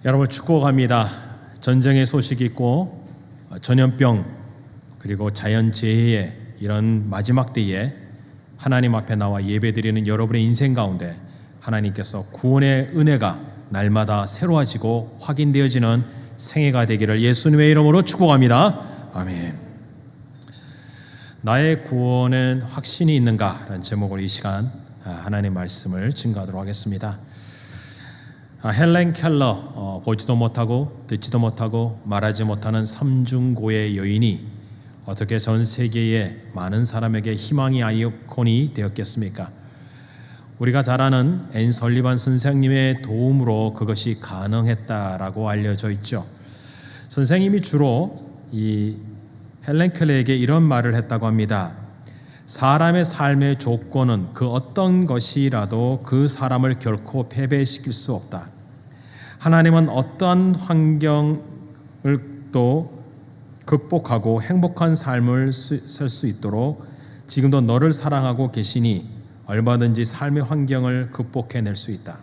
여러분 축복합니다. 전쟁의 소식이 있고 전염병 그리고 자연재해의 이런 마지막 때에 하나님 앞에 나와 예배드리는 여러분의 인생 가운데 하나님께서 구원의 은혜가 날마다 새로워지고 확인되어지는 생애가 되기를 예수님의 이름으로 축복합니다. 아멘. 나의 구원엔 확신이 있는가? 라는 제목으로 이 시간 하나님의 말씀을 증거하도록 하겠습니다. 헬렌 켈러, 보지도 못하고 듣지도 못하고 말하지 못하는 삼중고의 여인이 어떻게 전 세계의 많은 사람에게 희망의 아이콘이 되었겠습니까? 우리가 잘 아는 앤 설리반 선생님의 도움으로 그것이 가능했다라고 알려져 있죠. 선생님이 주로 이 헬렌 켈러에게 이런 말을 했다고 합니다. 사람의 삶의 조건은 그 어떤 것이라도 그 사람을 결코 패배시킬 수 없다. 하나님은 어떠한 환경을 또 극복하고 행복한 삶을 살 수 있도록 지금도 너를 사랑하고 계시니 얼마든지 삶의 환경을 극복해낼 수 있다.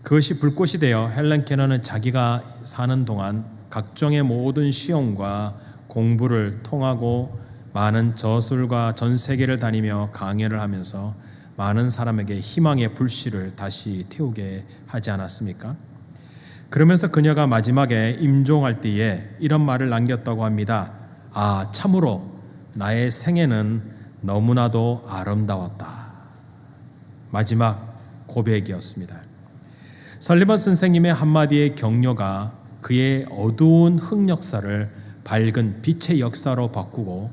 그것이 불꽃이 되어 헬렌 켈러는 자기가 사는 동안 각종의 모든 시험과 공부를 통하고 많은 저술과 전 세계를 다니며 강연을 하면서 많은 사람에게 희망의 불씨를 다시 태우게 하지 않았습니까? 그러면서 그녀가 마지막에 임종할 때에 이런 말을 남겼다고 합니다. 참으로 나의 생애는 너무나도 아름다웠다. 마지막 고백이었습니다. 설리반 선생님의 한마디의 격려가 그의 어두운 흑역사를 밝은 빛의 역사로 바꾸고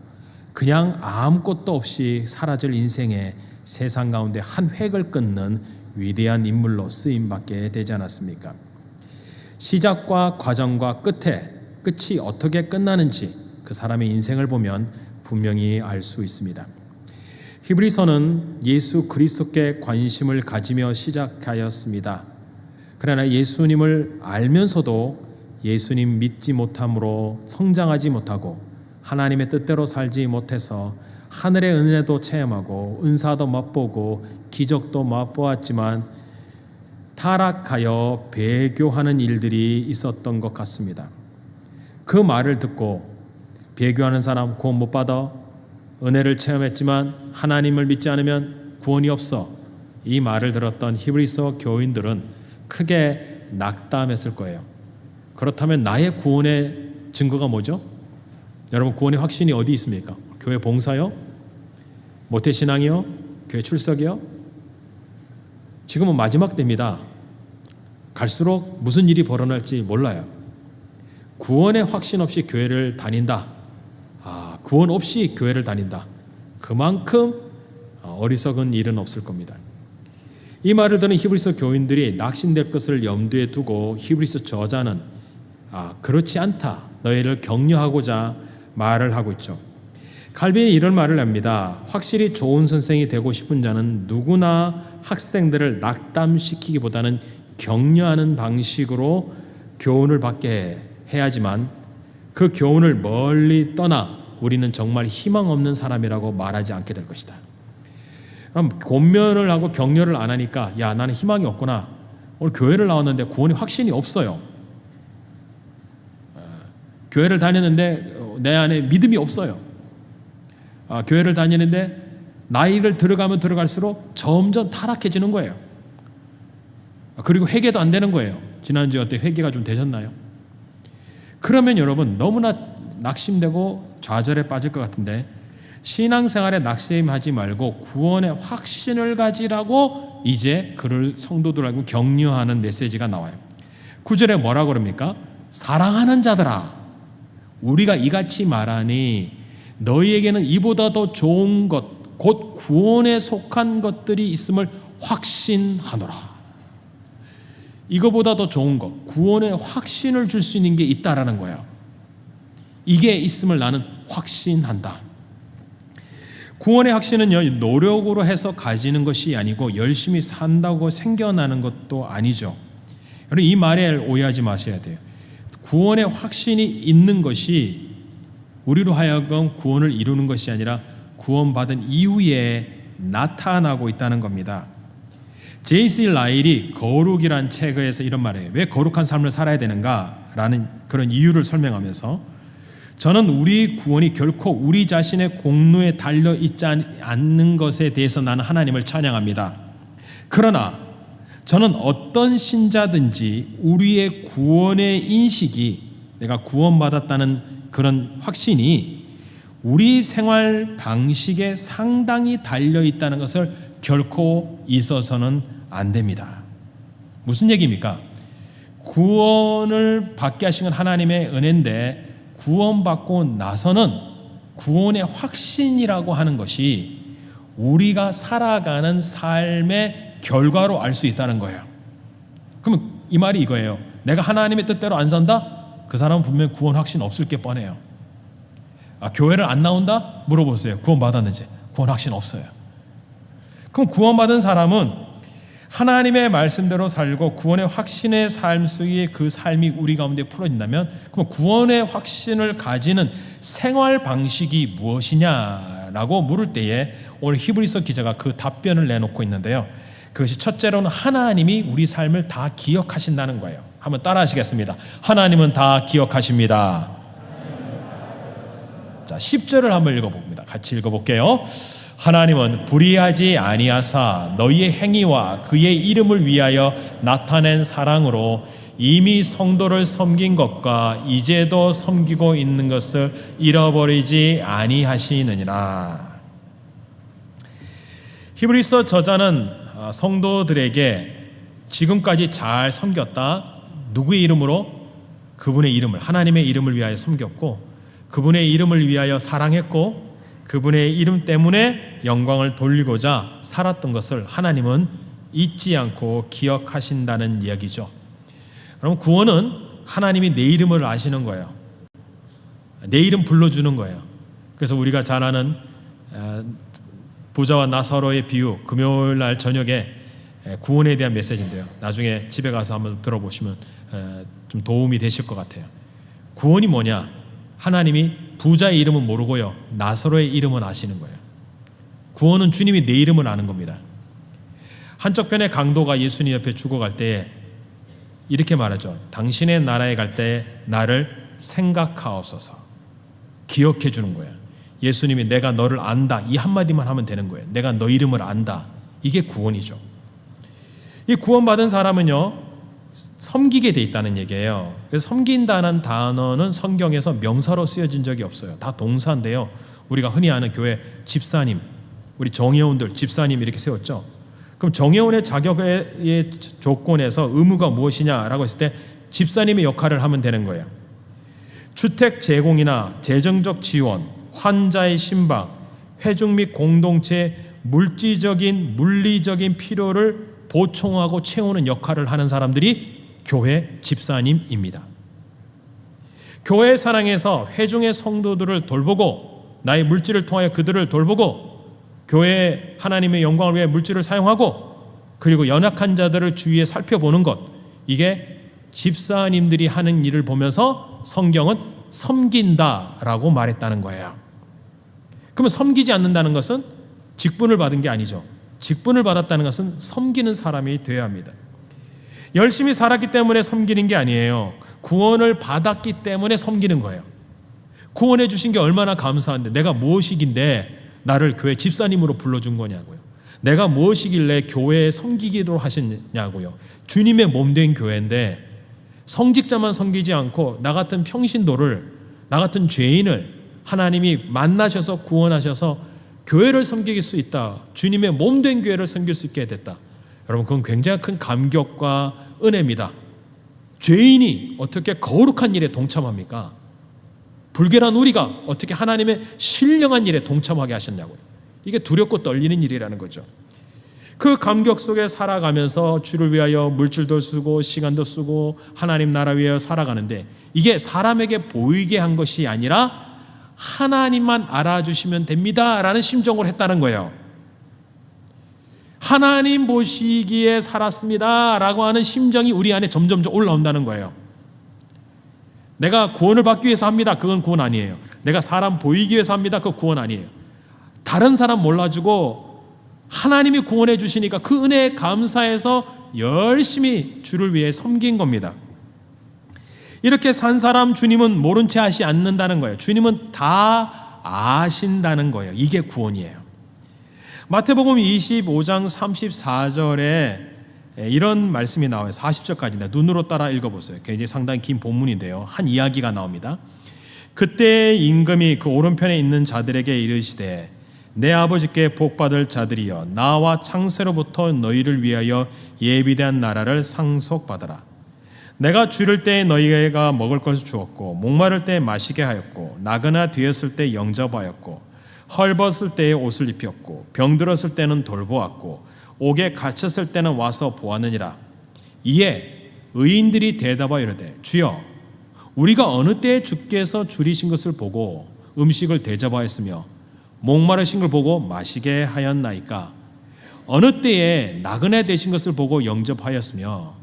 그냥 아무것도 없이 사라질 인생의 세상 가운데 한 획을 끊는 위대한 인물로 쓰임받게 되지 않았습니까? 시작과 과정과 끝이 어떻게 끝나는지 그 사람의 인생을 보면 분명히 알 수 있습니다. 히브리서는 예수 그리스도께 관심을 가지며 시작하였습니다. 그러나 예수님을 알면서도 예수님 믿지 못함으로 성장하지 못하고 하나님의 뜻대로 살지 못해서 하늘의 은혜도 체험하고 은사도 맛보고 기적도 맛보았지만 타락하여 배교하는 일들이 있었던 것 같습니다. 그 말을 듣고 배교하는 사람 구원 못 받아, 은혜를 체험했지만 하나님을 믿지 않으면 구원이 없어, 이 말을 들었던 히브리서 교인들은 크게 낙담했을 거예요. 그렇다면 나의 구원의 증거가 뭐죠? 여러분, 구원의 확신이 어디 있습니까? 교회 봉사요? 모태신앙이요? 교회 출석이요? 지금은 마지막 때입니다. 갈수록 무슨 일이 벌어날지 몰라요. 구원의 확신 없이 교회를 다닌다. 구원 없이 교회를 다닌다. 그만큼 어리석은 일은 없을 겁니다. 이 말을 듣는 히브리서 교인들이 낙심될 것을 염두에 두고 히브리서 저자는 그렇지 않다, 너희를 격려하고자 말을 하고 있죠. 칼빈이 이런 말을 합니다. 확실히 좋은 선생이 되고 싶은 자는 누구나 학생들을 낙담시키기보다는 격려하는 방식으로 교훈을 받게 해야지만 그 교훈을 멀리 떠나 우리는 정말 희망 없는 사람이라고 말하지 않게 될 것이다. 그럼 권면을 하고 격려를 안 하니까 나는 희망이 없구나, 오늘 교회를 나왔는데 구원의 확신이 없어요, 교회를 다녔는데 내 안에 믿음이 없어요, 교회를 다니는데 나이를 들어가면 들어갈수록 점점 타락해지는 거예요. 그리고 회개도 안 되는 거예요. 지난주에 어때 회개가 좀 되셨나요? 그러면 여러분 너무나 낙심되고 좌절에 빠질 것 같은데, 신앙생활에 낙심하지 말고 구원의 확신을 가지라고 이제 그를 성도들하고 격려하는 메시지가 나와요. 9절에 뭐라고 그럽니까? 사랑하는 자들아, 우리가 이같이 말하니 너희에게는 이보다 더 좋은 것, 곧 구원에 속한 것들이 있음을 확신하노라. 이거보다 더 좋은 것, 구원의 확신을 줄 수 있는 게 있다라는 거예요. 이게 있음을 나는 확신한다. 구원의 확신은요, 노력으로 해서 가지는 것이 아니고 열심히 산다고 생겨나는 것도 아니죠. 여러분, 이 말에 오해하지 마셔야 돼요. 구원의 확신이 있는 것이 우리로 하여금 구원을 이루는 것이 아니라 구원받은 이후에 나타나고 있다는 겁니다. J.C. 라일이 거룩이란 책에서 이런 말을 해요. 왜 거룩한 삶을 살아야 되는가라는 그런 이유를 설명하면서 저는 우리 구원이 결코 우리 자신의 공로에 달려 있지 않는 것에 대해서 나는 하나님을 찬양합니다. 그러나 저는 어떤 신자든지 우리의 구원의 인식이 내가 구원받았다는 그런 확신이 우리 생활 방식에 상당히 달려 있다는 것을 결코 잊어서는 안 됩니다. 무슨 얘기입니까? 구원을 받게 하신 건 하나님의 은혜인데 구원받고 나서는 구원의 확신이라고 하는 것이 우리가 살아가는 삶의 결과로 알 수 있다는 거예요. 그러면 이 말이 이거예요. 내가 하나님의 뜻대로 안 산다? 그 사람은 분명히 구원 확신 없을 게 뻔해요. 교회를 안 나온다? 물어보세요. 구원 받았는지. 구원 확신 없어요. 그럼 구원받은 사람은 하나님의 말씀대로 살고 구원의 확신의 삶 속에 그 삶이 우리 가운데 풀어진다면 그럼 구원의 확신을 가지는 생활 방식이 무엇이냐라고 물을 때에 오늘 히브리서 기자가 그 답변을 내놓고 있는데요. 그것이 첫째로는 하나님이 우리 삶을 다 기억하신다는 거예요. 한번 따라 하시겠습니다. 하나님은 다 기억하십니다. 자, 10절을 한번 읽어봅니다. 같이 읽어볼게요. 하나님은 불의하지 아니하사 너희의 행위와 그의 이름을 위하여 나타낸 사랑으로 이미 성도를 섬긴 것과 이제도 섬기고 있는 것을 잃어버리지 아니하시느니라. 히브리서 저자는 성도들에게 지금까지 잘 섬겼다. 누구의 이름으로? 그분의 이름을, 하나님의 이름을 위하여 섬겼고 그분의 이름을 위하여 사랑했고 그분의 이름 때문에 영광을 돌리고자 살았던 것을 하나님은 잊지 않고 기억하신다는 이야기죠. 그럼 구원은 하나님이 내 이름을 아시는 거예요. 내 이름 불러주는 거예요. 그래서 우리가 잘 아는 부자와 나사로의 비유, 금요일 날 저녁에 구원에 대한 메시지인데요. 나중에 집에 가서 한번 들어보시면 좀 도움이 되실 것 같아요. 구원이 뭐냐? 하나님이 부자의 이름은 모르고요, 나사로의 이름은 아시는 거예요. 구원은 주님이 내 이름을 아는 겁니다. 한쪽 편의 강도가 예수님 옆에 죽어갈 때에 이렇게 말하죠. 당신의 나라에 갈 때 나를 생각하옵소서. 기억해 주는 거예요. 예수님이 내가 너를 안다 이 한마디만 하면 되는 거예요. 내가 너 이름을 안다. 이게 구원이죠. 이 구원받은 사람은요, 섬기게 돼 있다는 얘기예요. 그래서 섬긴다는 단어는 성경에서 명사로 쓰여진 적이 없어요. 다 동사인데요. 우리가 흔히 아는 교회 집사님, 우리 정회원들 집사님 이렇게 세웠죠. 그럼 정회원의 자격의 조건에서 의무가 무엇이냐라고 했을 때 집사님의 역할을 하면 되는 거예요. 주택 제공이나 재정적 지원, 환자의 신방, 회중 및 공동체 물질적인 물리적인 필요를 보충하고 채우는 역할을 하는 사람들이 교회 집사님입니다. 교회 사랑에서 회중의 성도들을 돌보고 나의 물질을 통하여 그들을 돌보고 교회 하나님의 영광을 위해 물질을 사용하고 그리고 연약한 자들을 주위에 살펴보는 것, 이게 집사님들이 하는 일을 보면서 성경은 섬긴다라고 말했다는 거예요. 그러면 섬기지 않는다는 것은 직분을 받은 게 아니죠. 직분을 받았다는 것은 섬기는 사람이 되어야 합니다. 열심히 살았기 때문에 섬기는 게 아니에요. 구원을 받았기 때문에 섬기는 거예요. 구원해 주신 게 얼마나 감사한데 내가 무엇이긴데 나를 교회 집사님으로 불러준 거냐고요. 내가 무엇이길래 교회에 섬기기로 하셨냐고요. 주님의 몸된 교회인데 성직자만 섬기지 않고 나 같은 평신도를, 나 같은 죄인을 하나님이 만나셔서 구원하셔서 교회를 섬길 수 있다. 주님의 몸된 교회를 섬길 수 있게 됐다. 여러분, 그건 굉장히 큰 감격과 은혜입니다. 죄인이 어떻게 거룩한 일에 동참합니까? 불결한 우리가 어떻게 하나님의 신령한 일에 동참하게 하셨냐고요. 이게 두렵고 떨리는 일이라는 거죠. 그 감격 속에 살아가면서 주를 위하여 물질도 쓰고 시간도 쓰고 하나님 나라 위하여 살아가는데 이게 사람에게 보이게 한 것이 아니라 하나님만 알아주시면 됩니다 라는 심정으로 했다는 거예요. 하나님 보시기에 살았습니다 라고 하는 심정이 우리 안에 점점 올라온다는 거예요. 내가 구원을 받기 위해서 합니다. 그건 구원 아니에요. 내가 사람 보이기 위해서 합니다. 그건 구원 아니에요. 다른 사람 몰라주고 하나님이 구원해 주시니까 그 은혜에 감사해서 열심히 주를 위해 섬긴 겁니다. 이렇게 산 사람 주님은 모른 채 하지 않는다는 거예요. 주님은 다 아신다는 거예요. 이게 구원이에요. 마태복음 25장 34절에 이런 말씀이 나와요. 40절까지인데 눈으로 따라 읽어보세요. 굉장히 상당히 긴 본문인데요. 한 이야기가 나옵니다. 그때 임금이 그 오른편에 있는 자들에게 이르시되 내 아버지께 복받을 자들이여 나와 창세로부터 너희를 위하여 예비된 나라를 상속받으라. 내가 주를 때 너희가 먹을 것을 주었고 목마를 때 마시게 하였고 나그나 되었을 때 영접하였고 헐벗을 때에 옷을 입혔고 병들었을 때는 돌보았고 옥에 갇혔을 때는 와서 보았느니라. 이에 의인들이 대답하여 이르되 주여 우리가 어느 때에 주께서 줄이신 것을 보고 음식을 대접하였으며 목마르신 걸 보고 마시게 하였나이까? 어느 때에 나그네 되신 것을 보고 영접하였으며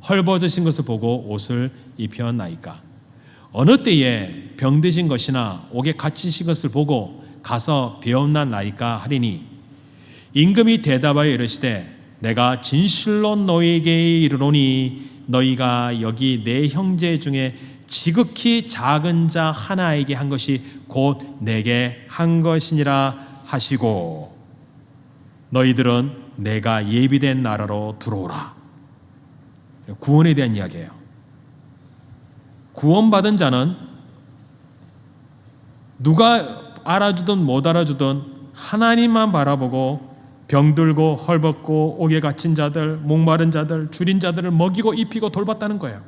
헐벗으신 것을 보고 옷을 입혔나이까? 어느 때에 병드신 것이나 옥에 갇히신 것을 보고 가서 배웠나이까 하리니 임금이 대답하여 이르시되 내가 진실로 너희에게 이르노니 너희가 여기 내 형제 중에 지극히 작은 자 하나에게 한 것이 곧 내게 한 것이니라 하시고 너희들은 내가 예비된 나라로 들어오라. 구원에 대한 이야기예요. 구원받은 자는 누가 알아주든 못 알아주든 하나님만 바라보고 병들고 헐벗고 옥에 갇힌 자들, 목마른 자들, 줄인 자들을 먹이고 입히고 돌봤다는 거예요.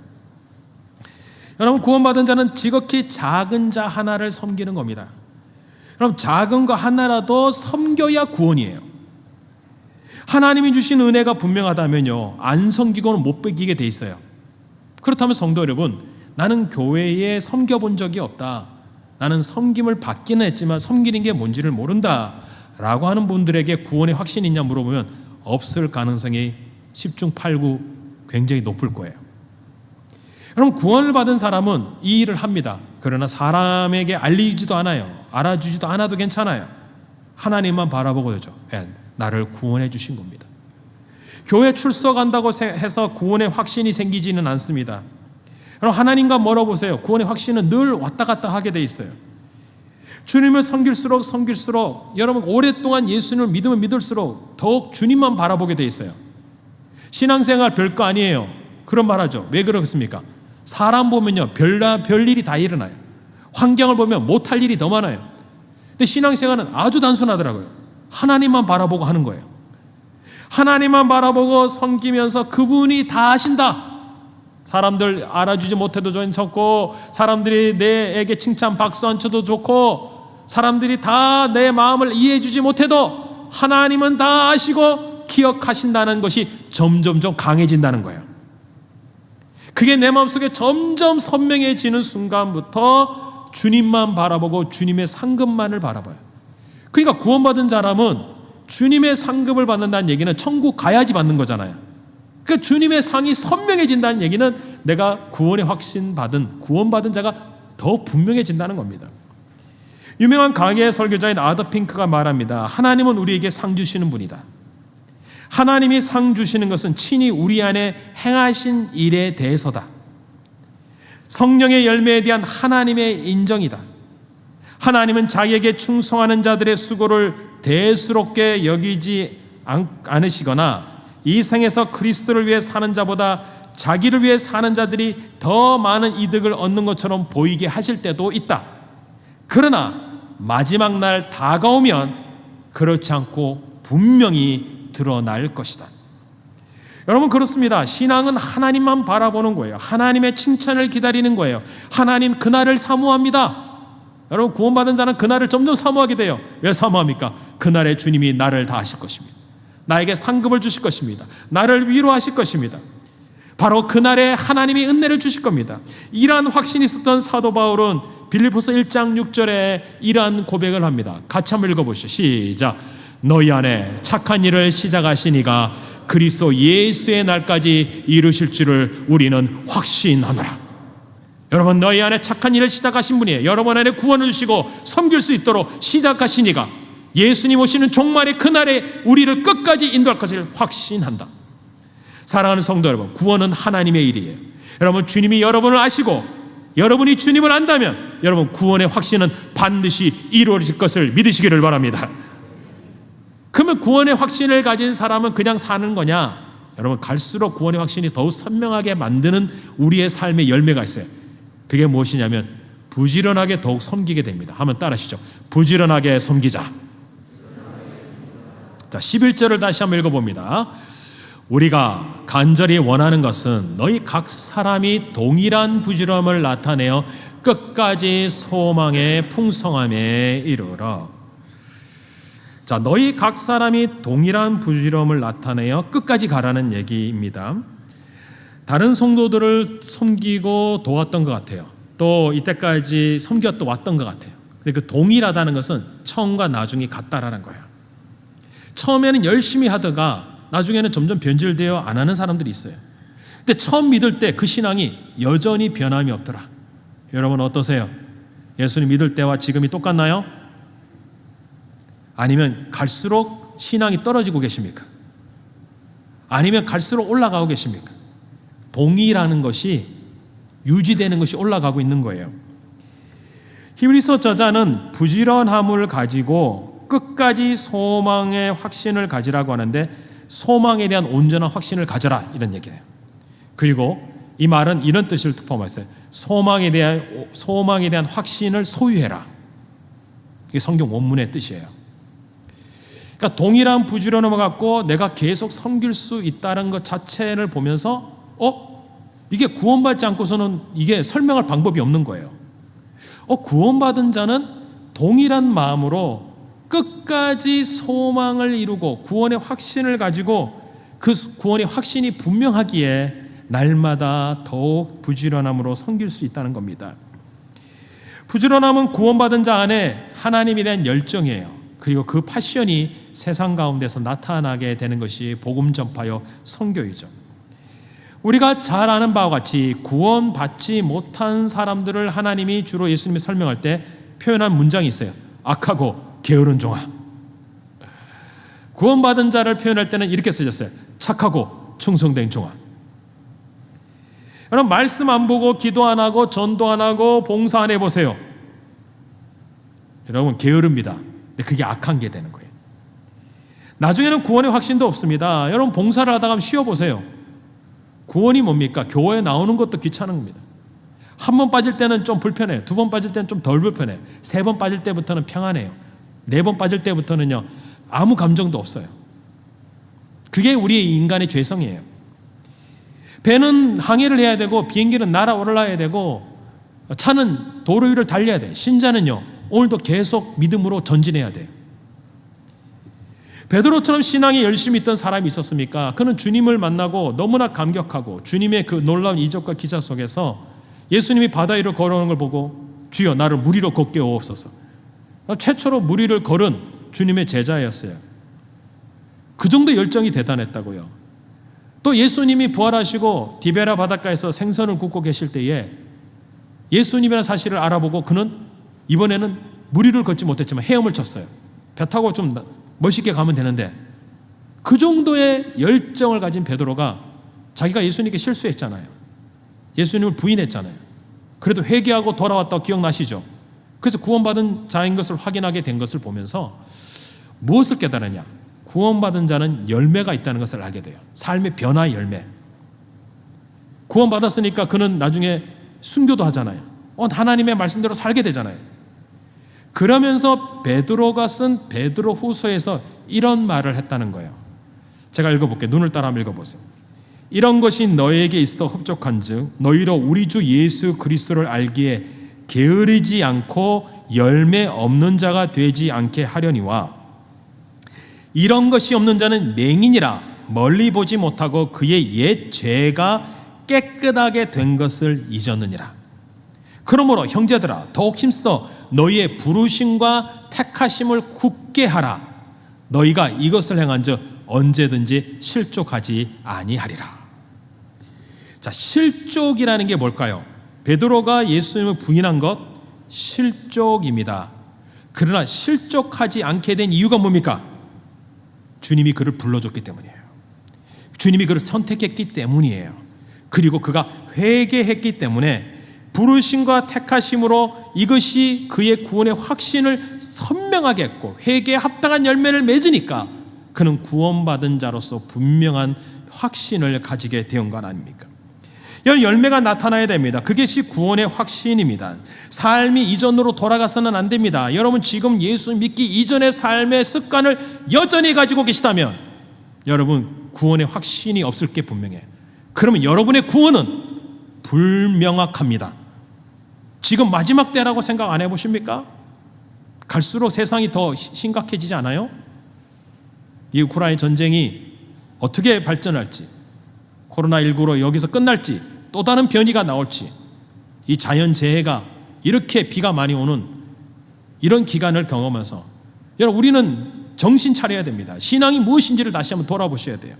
여러분, 구원받은 자는 지극히 작은 자 하나를 섬기는 겁니다. 그럼 작은 거 하나라도 섬겨야 구원이에요. 하나님이 주신 은혜가 분명하다면요, 안 섬기고는 못 베기게 돼 있어요. 그렇다면 성도 여러분, 나는 교회에 섬겨본 적이 없다, 나는 섬김을 받기는 했지만 섬기는 게 뭔지를 모른다 라고 하는 분들에게 구원의 확신이 있냐 물어보면 없을 가능성이 10중 8구 굉장히 높을 거예요. 여러분, 구원을 받은 사람은 이 일을 합니다. 그러나 사람에게 알리지도 않아요. 알아주지도 않아도 괜찮아요. 하나님만 바라보고 되죠. 나를 구원해 주신 겁니다. 교회 출석한다고 해서 구원의 확신이 생기지는 않습니다. 여러분, 하나님과 멀어보세요. 구원의 확신은 늘 왔다 갔다 하게 돼 있어요. 주님을 섬길수록 여러분 오랫동안 예수님을 믿으면 믿을수록 더욱 주님만 바라보게 돼 있어요. 신앙생활 별거 아니에요. 그런 말하죠. 왜 그렇습니까? 사람 보면요, 별일이 다 일어나요. 환경을 보면 못할 일이 더 많아요. 근데 신앙생활은 아주 단순하더라고요. 하나님만 바라보고 하는 거예요. 하나님만 바라보고 섬기면서 그분이 다 아신다. 사람들 알아주지 못해도 좋고, 사람들이 내게 칭찬 박수 안 쳐도 좋고, 사람들이 다 내 마음을 이해해 주지 못해도 하나님은 다 아시고 기억하신다는 것이 점점 강해진다는 거예요. 그게 내 마음속에 점점 선명해지는 순간부터 주님만 바라보고 주님의 상급만을 바라봐요. 그러니까 구원받은 사람은 주님의 상급을 받는다는 얘기는 천국 가야지 받는 거잖아요. 그러니까 주님의 상이 선명해진다는 얘기는 내가 구원의 확신 받은, 구원받은 자가 더 분명해진다는 겁니다. 유명한 강의 설교자인 아더 핑크가 말합니다. 하나님은 우리에게 상 주시는 분이다. 하나님이 상 주시는 것은 친히 우리 안에 행하신 일에 대해서다. 성령의 열매에 대한 하나님의 인정이다. 하나님은 자기에게 충성하는 자들의 수고를 대수롭게 여기지 않으시거나 이 생에서 그리스도를 위해 사는 자보다 자기를 위해 사는 자들이 더 많은 이득을 얻는 것처럼 보이게 하실 때도 있다. 그러나 마지막 날 다가오면 그렇지 않고 분명히 드러날 것이다. 여러분, 그렇습니다. 신앙은 하나님만 바라보는 거예요. 하나님의 칭찬을 기다리는 거예요. 하나님 그날을 사모합니다. 여러분, 구원받은 자는 그날을 점점 사모하게 돼요. 왜 사모합니까? 그날에 주님이 나를 다 하실 것입니다. 나에게 상급을 주실 것입니다. 나를 위로하실 것입니다. 바로 그날에 하나님이 은혜를 주실 겁니다. 이러한 확신이 있었던 사도 바울은 빌립보서 1장 6절에 이러한 고백을 합니다. 같이 한번 읽어보시죠. 시작. 너희 안에 착한 일을 시작하시니가 그리스도 예수의 날까지 이루실 줄을 우리는 확신하노라. 여러분, 너희 안에 착한 일을 시작하신 분이에요. 여러분 안에 구원을 주시고 섬길 수 있도록 시작하시니가 예수님 오시는 종말의 그날에 우리를 끝까지 인도할 것을 확신한다. 사랑하는 성도 여러분, 구원은 하나님의 일이에요. 여러분, 주님이 여러분을 아시고 여러분이 주님을 안다면 여러분 구원의 확신은 반드시 이루어질 것을 믿으시기를 바랍니다. 그러면 구원의 확신을 가진 사람은 그냥 사는 거냐? 여러분, 갈수록 구원의 확신이 더욱 선명하게 만드는 우리의 삶의 열매가 있어요. 그게 무엇이냐면 부지런하게 더욱 섬기게 됩니다. 한번 따라하시죠. 부지런하게 섬기자. 자, 11절을 다시 한번 읽어봅니다. 우리가 간절히 원하는 것은 너희 각 사람이 동일한 부지런함을 나타내어 끝까지 소망의 풍성함에 이르러. 자, 너희 각 사람이 동일한 부지런함을 나타내어 끝까지 가라는 얘기입니다. 다른 성도들을 섬기고 도왔던 것 같아요. 또 이때까지 섬겼도 왔던 것 같아요. 근데 그 동일하다는 것은 처음과 나중이 같다라는 거예요. 처음에는 열심히 하다가 나중에는 점점 변질되어 안 하는 사람들이 있어요. 근데 처음 믿을 때 그 신앙이 여전히 변함이 없더라. 여러분 어떠세요? 예수님 믿을 때와 지금이 똑같나요? 아니면 갈수록 신앙이 떨어지고 계십니까? 아니면 갈수록 올라가고 계십니까? 동일하는 것이 유지되는 것이 올라가고 있는 거예요. 히브리서 저자는 부지런함을 가지고 끝까지 소망의 확신을 가지라고 하는데 소망에 대한 온전한 확신을 가져라 이런 얘기예요. 그리고 이 말은 이런 뜻을 포함했어요. 소망에 대한 확신을 소유해라. 이게 성경 원문의 뜻이에요. 그러니까 동일한 부지런함을 갖고 내가 계속 섬길 수 있다는 것 자체를 보면서 이게 구원받지 않고서는 이게 설명할 방법이 없는 거예요. 구원받은 자는 동일한 마음으로 끝까지 소망을 이루고 구원의 확신을 가지고 그 구원의 확신이 분명하기에 날마다 더욱 부지런함으로 섬길 수 있다는 겁니다. 부지런함은 구원받은 자 안에 하나님에 대한 열정이에요. 그리고 그 패션이 세상 가운데서 나타나게 되는 것이 복음 전파요 선교이죠. 우리가 잘 아는 바와 같이 구원받지 못한 사람들을 하나님이 주로 예수님이 설명할 때 표현한 문장이 있어요. 악하고 게으른 종아. 구원받은 자를 표현할 때는 이렇게 쓰셨어요. 착하고 충성된 종아. 여러분, 말씀 안 보고 기도 안 하고 전도 안 하고 봉사 안 해보세요. 여러분, 게으릅니다. 근데 그게 악한 게 되는 거예요. 나중에는 구원의 확신도 없습니다. 여러분, 봉사를 하다가 쉬어보세요. 구원이 뭡니까? 교회에 나오는 것도 귀찮은 겁니다. 한 번 빠질 때는 좀 불편해요. 두 번 빠질 때는 좀 덜 불편해요. 세 번 빠질 때부터는 평안해요. 네 번 빠질 때부터는요 아무 감정도 없어요. 그게 우리의 인간의 죄성이에요. 배는 항해를 해야 되고 비행기는 날아올라야 되고 차는 도로 위를 달려야 돼요. 신자는요 오늘도 계속 믿음으로 전진해야 돼요. 베드로처럼 신앙에 열심히 있던 사람이 있었습니까? 그는 주님을 만나고 너무나 감격하고 주님의 그 놀라운 이적과 기사 속에서 예수님이 바다 위로 걸어오는 걸 보고 주여 나를 물 위로 걷게 하옵소서. 최초로 물 위를 걸은 주님의 제자였어요. 그 정도 열정이 대단했다고요. 또 예수님이 부활하시고 디베라 바닷가에서 생선을 굽고 계실 때에 예수님이라는 사실을 알아보고 그는 이번에는 물 위를 걷지 못했지만 헤엄을 쳤어요. 배 타고 좀 멋있게 가면 되는데 그 정도의 열정을 가진 베드로가 자기가 예수님께 실수했잖아요. 예수님을 부인했잖아요. 그래도 회개하고 돌아왔다고 기억나시죠? 그래서 구원받은 자인 것을 확인하게 된 것을 보면서 무엇을 깨달았냐? 구원받은 자는 열매가 있다는 것을 알게 돼요. 삶의 변화의 열매. 구원받았으니까 그는 나중에 순교도 하잖아요. 하나님의 말씀대로 살게 되잖아요. 그러면서 베드로가 쓴 베드로 후서에서 이런 말을 했다는 거예요. 제가 읽어볼게요. 눈을 따라 한번 읽어보세요. 이런 것이 너에게 있어 흡족한즉 너희로 우리 주 예수 그리스도를 알기에 게으르지 않고 열매 없는 자가 되지 않게 하려니와 이런 것이 없는 자는 맹인이라 멀리 보지 못하고 그의 옛 죄가 깨끗하게 된 것을 잊었느니라. 그러므로 형제들아 더욱 힘써 너희의 부르심과 택하심을 굳게 하라. 너희가 이것을 행한즉 언제든지 실족하지 아니하리라. 자, 실족이라는 게 뭘까요? 베드로가 예수님을 부인한 것 실족입니다. 그러나 실족하지 않게 된 이유가 뭡니까? 주님이 그를 불러줬기 때문이에요. 주님이 그를 선택했기 때문이에요. 그리고 그가 회개했기 때문에 부르심과 택하심으로 이것이 그의 구원의 확신을 선명하게 했고 회개에 합당한 열매를 맺으니까 그는 구원받은 자로서 분명한 확신을 가지게 된 것 아닙니까? 이런 열매가 나타나야 됩니다. 그것이 구원의 확신입니다. 삶이 이전으로 돌아가서는 안 됩니다. 여러분 지금 예수 믿기 이전의 삶의 습관을 여전히 가지고 계시다면 여러분 구원의 확신이 없을 게 분명해요. 그러면 여러분의 구원은 불명확합니다. 지금 마지막 때라고 생각 안 해보십니까? 갈수록 세상이 더 심각해지지 않아요? 이 우크라이나 전쟁이 어떻게 발전할지, 코로나19로 여기서 끝날지, 또 다른 변이가 나올지, 이 자연재해가 이렇게 비가 많이 오는 이런 기간을 경험하면서 여러분 우리는 정신 차려야 됩니다. 신앙이 무엇인지를 다시 한번 돌아보셔야 돼요.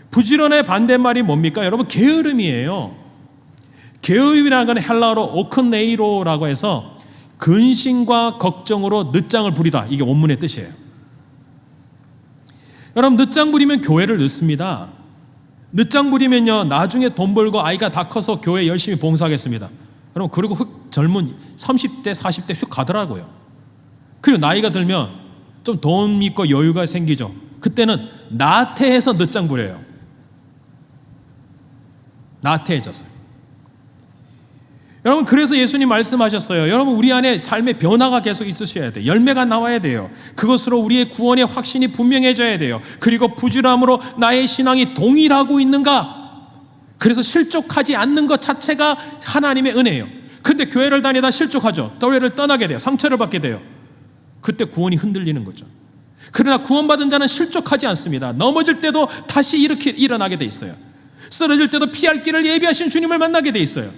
부지런의 반대말이 뭡니까? 여러분 게으름이에요. 게으름이라는 건 헬라어로 오크네이로라고 해서 근심과 걱정으로 늦장을 부리다. 이게 원문의 뜻이에요. 여러분 늦장 부리면 교회를 늦습니다. 늦장 부리면요 나중에 돈 벌고 아이가 다 커서 교회 열심히 봉사하겠습니다. 여러분 그리고 젊은 30대 40대 휙 가더라고요. 그리고 나이가 들면 좀 돈 있고 여유가 생기죠. 그때는 나태해서 늦장 부려요. 나태해졌어요. 여러분 그래서 예수님 말씀하셨어요. 여러분 우리 안에 삶의 변화가 계속 있으셔야 돼요. 열매가 나와야 돼요. 그것으로 우리의 구원의 확신이 분명해져야 돼요. 그리고 부지런함으로 나의 신앙이 동일하고 있는가? 그래서 실족하지 않는 것 자체가 하나님의 은혜예요. 근데 교회를 다니다 실족하죠. 교회를 떠나게 돼요. 상처를 받게 돼요. 그때 구원이 흔들리는 거죠. 그러나 구원받은 자는 실족하지 않습니다. 넘어질 때도 다시 이렇게 일어나게 돼 있어요. 쓰러질 때도 피할 길을 예비하신 주님을 만나게 돼 있어요.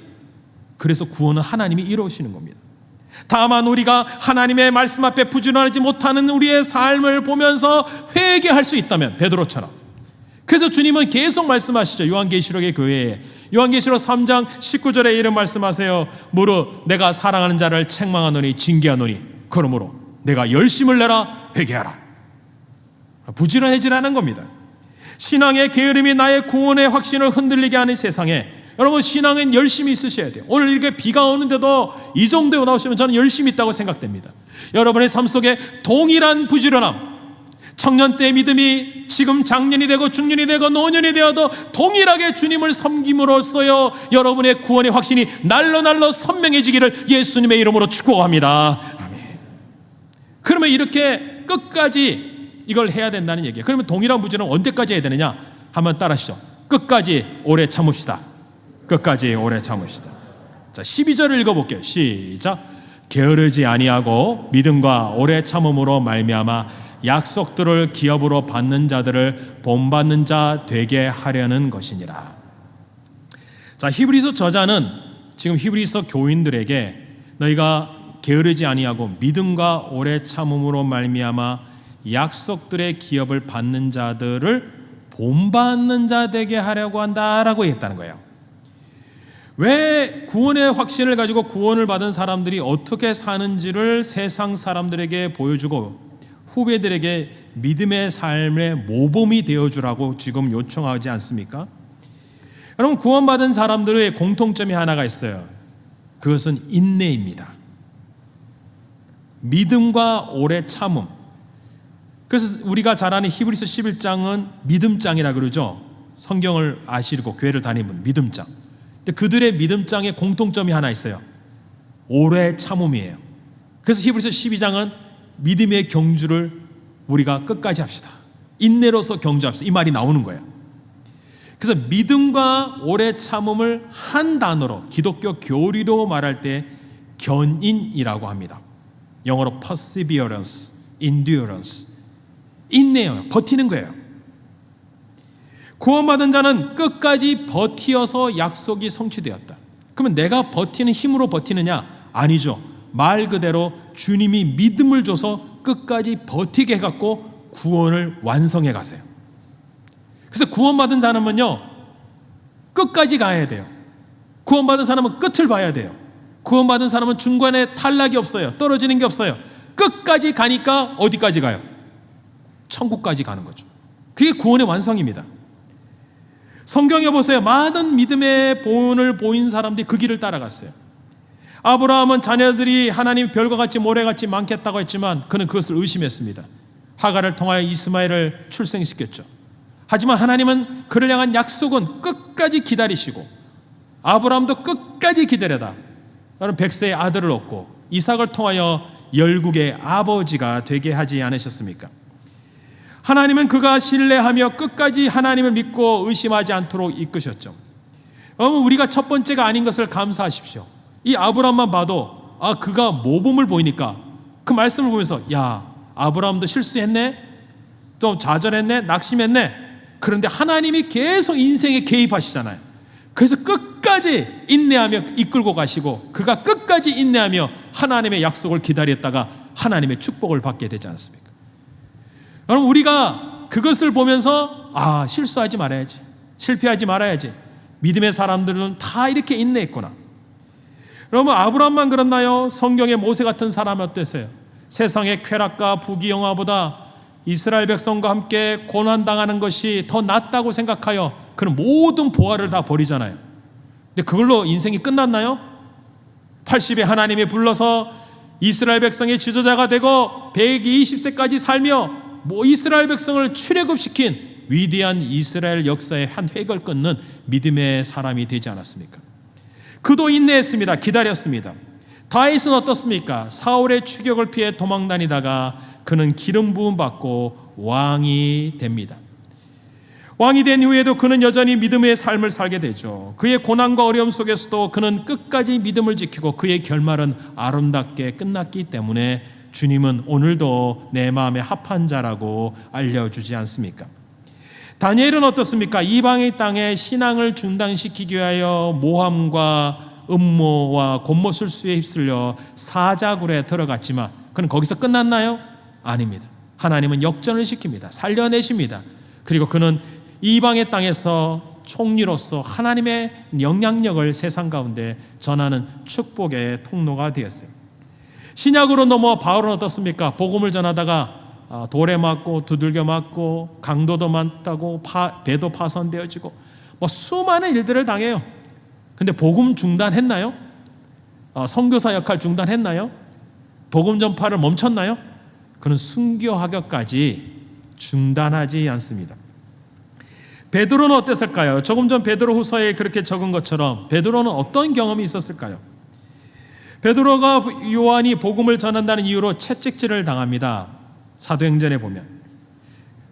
그래서 구원은 하나님이 이루시는 겁니다. 다만 우리가 하나님의 말씀 앞에 부지런하지 못하는 우리의 삶을 보면서 회개할 수 있다면 베드로처럼. 그래서 주님은 계속 말씀하시죠. 요한계시록의 교회에 요한계시록 3장 19절에 이런 말씀하세요. 무릇 내가 사랑하는 자를 책망하노니 징계하노니 그러므로 내가 열심을 내라 회개하라. 부지런해지라는 겁니다. 신앙의 게으름이 나의 구원의 확신을 흔들리게 하는 세상에 여러분 신앙은 열심히 있으셔야 돼요. 오늘 이렇게 비가 오는데도 이 정도에 나오시면 저는 열심히 있다고 생각됩니다. 여러분의 삶 속에 동일한 부지런함, 청년 때의 믿음이 지금 장년이 되고 중년이 되고 노년이 되어도 동일하게 주님을 섬김으로써요 여러분의 구원의 확신이 날로 선명해지기를 예수님의 이름으로 축복합니다. 아멘. 그러면 이렇게 끝까지 이걸 해야 된다는 얘기예요. 그러면 동일한 부지런함 언제까지 해야 되느냐? 한번 따라하시죠. 끝까지 오래 참읍시다. 끝까지 오래 참읍시다. 자, 12절을 읽어볼게요. 시작. 게으르지 아니하고 믿음과 오래 참음으로 말미암아 약속들을 기업으로 받는 자들을 본받는 자 되게 하려는 것이니라. 자, 히브리서 저자는 지금 히브리서 교인들에게 너희가 게으르지 아니하고 믿음과 오래 참음으로 말미암아 약속들의 기업을 받는 자들을 본받는 자 되게 하려고 한다라고 했다는 거예요. 왜 구원의 확신을 가지고 구원을 받은 사람들이 어떻게 사는지를 세상 사람들에게 보여주고 후배들에게 믿음의 삶의 모범이 되어주라고 지금 요청하지 않습니까? 여러분 구원받은 사람들의 공통점이 하나가 있어요. 그것은 인내입니다. 믿음과 오래 참음. 그래서 우리가 잘 아는 히브리서 11장은 믿음장이라 그러죠. 성경을 아시고 교회를 다니는 믿음장. 근데 그들의 믿음장에 공통점이 하나 있어요. 오래 참음이에요. 그래서 히브리서 12장은 믿음의 경주를 우리가 끝까지 합시다. 인내로서 경주합시다. 이 말이 나오는 거예요. 그래서 믿음과 오래 참음을 한 단어로 기독교 교리로 말할 때 견인이라고 합니다. 영어로 perseverance, endurance. 인내요. 버티는 거예요. 구원받은 자는 끝까지 버티어서 약속이 성취되었다. 그러면 내가 버티는 힘으로 버티느냐? 아니죠. 말 그대로 주님이 믿음을 줘서 끝까지 버티게 해갖고 구원을 완성해 가세요. 그래서 구원받은 사람은요 끝까지 가야 돼요. 구원받은 사람은 끝을 봐야 돼요. 구원받은 사람은 중간에 탈락이 없어요. 떨어지는 게 없어요. 끝까지 가니까 어디까지 가요? 천국까지 가는 거죠. 그게 구원의 완성입니다. 성경에 보세요. 많은 믿음의 본을 보인 사람들이 그 길을 따라갔어요. 아브라함은 자녀들이 하나님 별과 같이 모래같이 많겠다고 했지만 그는 그것을 의심했습니다. 하갈을 통하여 이스마엘을 출생시켰죠. 하지만 하나님은 그를 향한 약속은 끝까지 기다리시고 아브라함도 끝까지 기다려다 여러분 100세의 아들을 얻고 이삭을 통하여 열국의 아버지가 되게 하지 않으셨습니까? 하나님은 그가 신뢰하며 끝까지 하나님을 믿고 의심하지 않도록 이끄셨죠. 여러분 우리가 첫 번째가 아닌 것을 감사하십시오. 이 아브라함만 봐도 그가 모범을 보이니까 그 말씀을 보면서 야 아브라함도 실수했네, 좀 좌절했네, 낙심했네. 그런데 하나님이 계속 인생에 개입하시잖아요. 그래서 끝까지 인내하며 이끌고 가시고 그가 끝까지 인내하며 하나님의 약속을 기다렸다가 하나님의 축복을 받게 되지 않습니까? 여러분 우리가 그것을 보면서 실수하지 말아야지, 실패하지 말아야지. 믿음의 사람들은 다 이렇게 인내했구나. 여러분 아브라함만 그렇나요? 성경의 모세 같은 사람은 어땠어요? 세상의 쾌락과 부귀영화보다 이스라엘 백성과 함께 고난당하는 것이 더 낫다고 생각하여 그는 모든 보화를 다 버리잖아요. 근데 그걸로 인생이 끝났나요? 80에 하나님이 불러서 이스라엘 백성의 지도자가 되고 120세까지 살며 이스라엘 백성을 출애굽시킨 위대한 이스라엘 역사의 한 획을 끊는 믿음의 사람이 되지 않았습니까? 그도 인내했습니다. 기다렸습니다. 다윗은 어떻습니까? 사울의 추격을 피해 도망다니다가 그는 기름 부음 받고 왕이 됩니다. 왕이 된 후에도 그는 여전히 믿음의 삶을 살게 되죠. 그의 고난과 어려움 속에서도 그는 끝까지 믿음을 지키고 그의 결말은 아름답게 끝났기 때문에 주님은 오늘도 내 마음에 합한 자라고 알려주지 않습니까? 다니엘은 어떻습니까? 이방의 땅에 신앙을 중단시키기 위하여 모함과 음모와 권모술수에 휩쓸려 사자굴에 들어갔지만 그는 거기서 끝났나요? 아닙니다. 하나님은 역전을 시킵니다. 살려내십니다. 그리고 그는 이방의 땅에서 총리로서 하나님의 영향력을 세상 가운데 전하는 축복의 통로가 되었어요. 신약으로 넘어와 바울은 어떻습니까? 복음을 전하다가 돌에 맞고 두들겨 맞고 강도도 맞다고 배도 파손되어지고 수많은 일들을 당해요. 근데 복음 중단했나요? 선교사 역할 중단했나요? 복음 전파를 멈췄나요? 그는 순교 하기까지 중단하지 않습니다. 베드로는 어땠을까요? 조금 전 베드로 후서에 그렇게 적은 것처럼 베드로는 어떤 경험이 있었을까요? 베드로가 요한이 복음을 전한다는 이유로 채찍질을 당합니다. 사도행전에 보면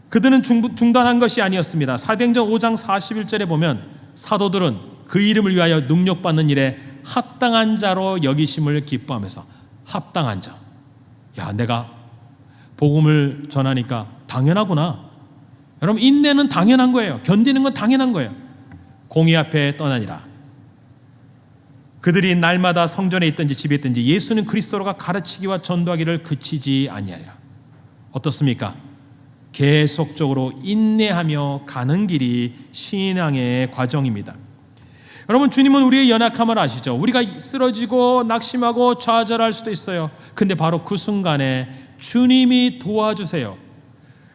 그들은 중단한 것이 아니었습니다. 사도행전 5장 41절에 보면 사도들은 그 이름을 위하여 능력받는 일에 합당한 자로 여기심을 기뻐하면서 합당한 자. 야, 내가 복음을 전하니까 당연하구나. 여러분 인내는 당연한 거예요. 견디는 건 당연한 거예요. 공의 앞에 떠나니라. 그들이 날마다 성전에 있든지 집에 있든지 예수는 그리스도로가 가르치기와 전도하기를 그치지 아니하리라. 어떻습니까? 계속적으로 인내하며 가는 길이 신앙의 과정입니다. 여러분 주님은 우리의 연약함을 아시죠? 우리가 쓰러지고 낙심하고 좌절할 수도 있어요. 근데 바로 그 순간에 주님이 도와주세요.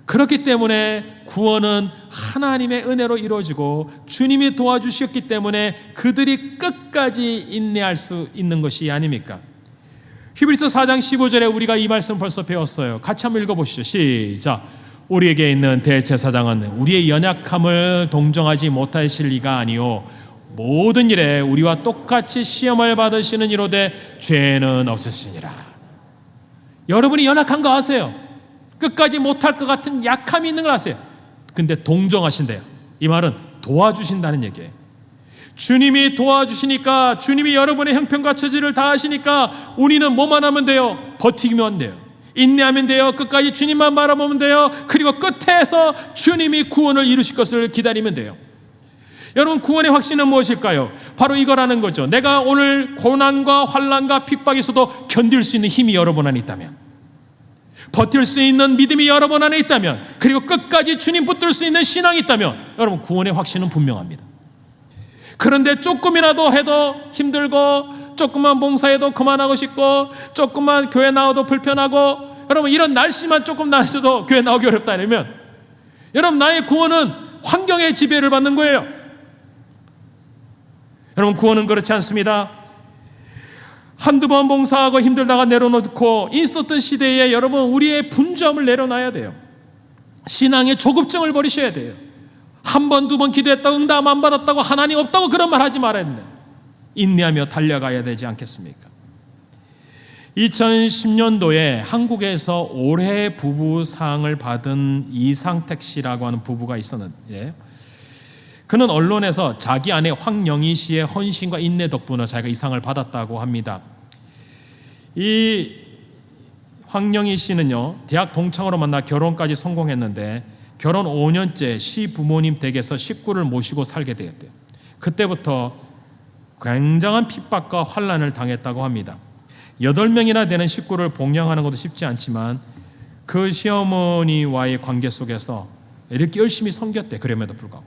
그렇기 때문에 구원은 하나님의 은혜로 이루어지고 주님이 도와주셨기 때문에 그들이 끝까지 인내할 수 있는 것이 아닙니까? 히브리서 4장 15절에 우리가 이 말씀 벌써 배웠어요. 같이 한번 읽어보시죠. 시작. 우리에게 있는 대제사장은 우리의 연약함을 동정하지 못하실 리가 아니요 모든 일에 우리와 똑같이 시험을 받으시는 이로되 죄는 없으시니라. 여러분이 연약한 거 아세요? 끝까지 못할 것 같은 약함이 있는 걸 아세요? 근데 동정하신대요. 이 말은 도와주신다는 얘기예요. 주님이 도와주시니까, 주님이 여러분의 형편과 처지를 다 아시니까 우리는 뭐만 하면 돼요? 버티기만 돼요. 인내하면 돼요. 끝까지 주님만 바라보면 돼요. 그리고 끝에서 주님이 구원을 이루실 것을 기다리면 돼요. 여러분 구원의 확신은 무엇일까요? 바로 이거라는 거죠. 내가 오늘 고난과 환난과 핍박에서도 견딜 수 있는 힘이 여러분 안에 있다면, 버틸 수 있는 믿음이 여러분 안에 있다면, 그리고 끝까지 주님 붙들 수 있는 신앙이 있다면 여러분 구원의 확신은 분명합니다. 그런데 조금이라도 해도 힘들고 조금만 봉사해도 그만하고 싶고, 조금만 교회 나와도 불편하고, 여러분 이런 날씨만 조금 나셔도 교회 나오기 어렵다 이러면, 여러분 나의 구원은 환경의 지배를 받는 거예요. 여러분 구원은 그렇지 않습니다. 한두 번 봉사하고 힘들다가 내려놓고 인스턴트 시대에 여러분 우리의 분주함을 내려놔야 돼요. 신앙의 조급증을 버리셔야 돼요. 한 번, 두 번 기도했다고 응답 안 받았다고 하나님 없다고 그런 말 하지 말아야 돼요. 인내하며 달려가야 되지 않겠습니까? 2010년도에 한국에서 올해 부부상을 받은 이상택 씨라고 하는 부부가 있었는데, 그는 언론에서 자기 아내 황영희 씨의 헌신과 인내 덕분에 자기가 이 상을 받았다고 합니다. 이 황영희 씨는요, 대학 동창으로 만나 결혼까지 성공했는데 결혼 5년째 시부모님 댁에서 식구를 모시고 살게 되었대요. 그때부터 굉장한 핍박과 환난을 당했다고 합니다. 8명이나 되는 식구를 봉양하는 것도 쉽지 않지만 그 시어머니와의 관계 속에서 이렇게 열심히 섬겼대. 그럼에도 불구하고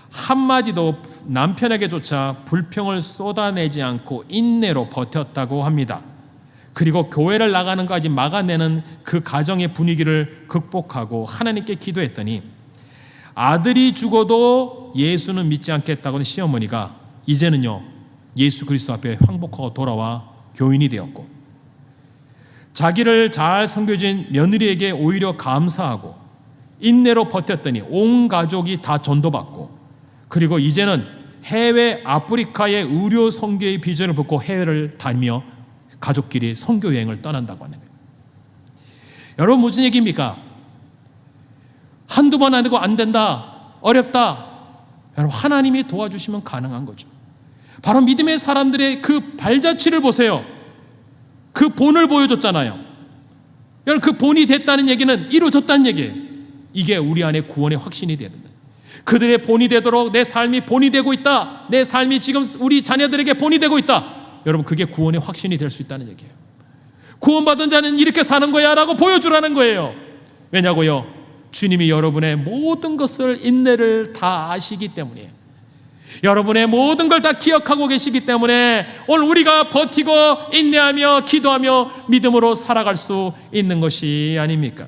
한마디도 남편에게조차 불평을 쏟아내지 않고 인내로 버텼다고 합니다. 그리고 교회를 나가는 것까지 막아내는 그 가정의 분위기를 극복하고 하나님께 기도했더니 아들이 죽어도 예수는 믿지 않겠다고 하는 시어머니가 이제는요 예수 그리스도 앞에 항복하고 돌아와 교인이 되었고, 자기를 잘 섬겨준 며느리에게 오히려 감사하고 인내로 버텼더니 온 가족이 다 전도받고, 그리고 이제는 해외 아프리카의 의료 선교의 비전을 붙고 해외를 다니며 가족끼리 선교 여행을 떠난다고 하는 거예요. 여러분 무슨 얘기입니까? 한두 번 안 되고 안 된다, 어렵다. 여러분 하나님이 도와주시면 가능한 거죠. 바로 믿음의 사람들의 그 발자취를 보세요. 그 본을 보여줬잖아요. 여러분 그 본이 됐다는 얘기는 이루어졌다는 얘기예요. 이게 우리 안에 구원의 확신이 되는 거예요. 그들의 본이 되도록 내 삶이 본이 되고 있다, 내 삶이 지금 우리 자녀들에게 본이 되고 있다, 여러분 그게 구원의 확신이 될 수 있다는 얘기예요. 구원받은 자는 이렇게 사는 거야 라고 보여주라는 거예요. 왜냐고요? 주님이 여러분의 모든 것을, 인내를 다 아시기 때문이에요. 여러분의 모든 걸 다 기억하고 계시기 때문에 오늘 우리가 버티고 인내하며 기도하며 믿음으로 살아갈 수 있는 것이 아닙니까?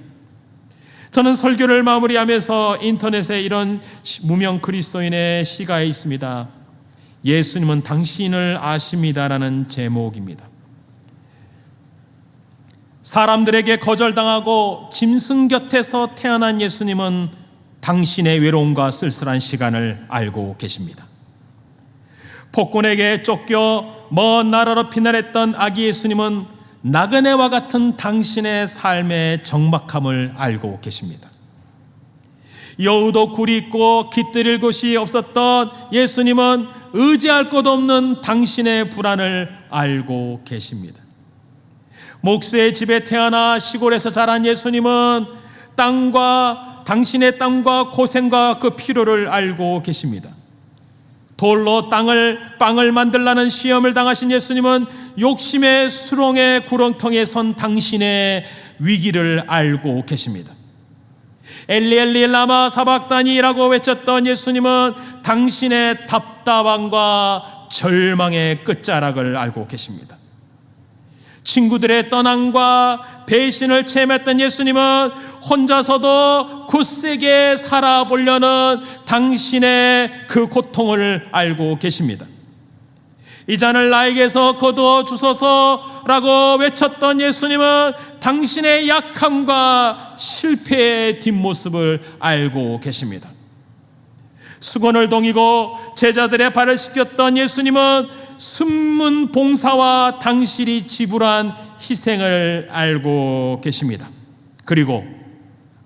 저는 설교를 마무리하면서 인터넷에 이런 무명 그리스도인의 시가 있습니다. 예수님은 당신을 아십니다라는 제목입니다. 사람들에게 거절당하고 짐승 곁에서 태어난 예수님은 당신의 외로움과 쓸쓸한 시간을 알고 계십니다. 폭군에게 쫓겨 먼 나라로 피난했던 아기 예수님은 나그네와 같은 당신의 삶의 적막함을 알고 계십니다. 여우도 굴이 있고 깃들일 곳이 없었던 예수님은 의지할 것 없는 당신의 불안을 알고 계십니다. 목수의 집에 태어나 시골에서 자란 예수님은 당신의 땅과 고생과 그 필요를 알고 계십니다. 돌로 빵을 만들라는 시험을 당하신 예수님은 욕심의 수렁의 구렁텅이에 선 당신의 위기를 알고 계십니다. 엘리 엘리 라마 사박다니라고 외쳤던 예수님은 당신의 답답함과 절망의 끝자락을 알고 계십니다. 친구들의 떠남과 배신을 체험했던 예수님은 혼자서도 굳세게 살아보려는 당신의 그 고통을 알고 계십니다. 이 잔을 나에게서 거두어 주소서라고 외쳤던 예수님은 당신의 약함과 실패의 뒷모습을 알고 계십니다. 수건을 동이고 제자들의 발을 씻겼던 예수님은 숨은 봉사와 당신이 지불한 희생을 알고 계십니다. 그리고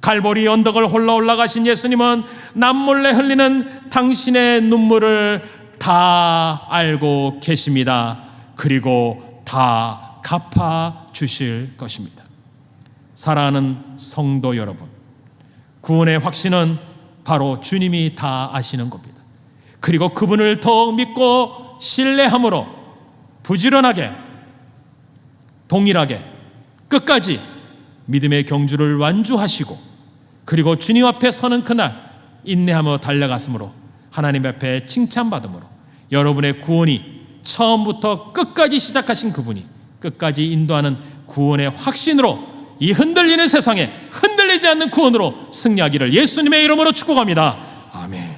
갈보리 언덕을 홀라 올라가신 예수님은 남몰래 흘리는 당신의 눈물을 다 알고 계십니다. 그리고 다 갚아 주실 것입니다. 사랑하는 성도 여러분, 구원의 확신은 바로 주님이 다 아시는 겁니다. 그리고 그분을 더욱 믿고 신뢰함으로 부지런하게, 동일하게 끝까지 믿음의 경주를 완주하시고, 그리고 주님 앞에 서는 그날 인내하며 달려갔으므로 하나님 앞에 칭찬받음으로 여러분의 구원이 처음부터 끝까지 시작하신 그분이 끝까지 인도하는 구원의 확신으로 이 흔들리는 세상에 흔들리지 않는 구원으로 승리하기를 예수님의 이름으로 축복합니다. 아멘.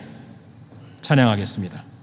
찬양하겠습니다.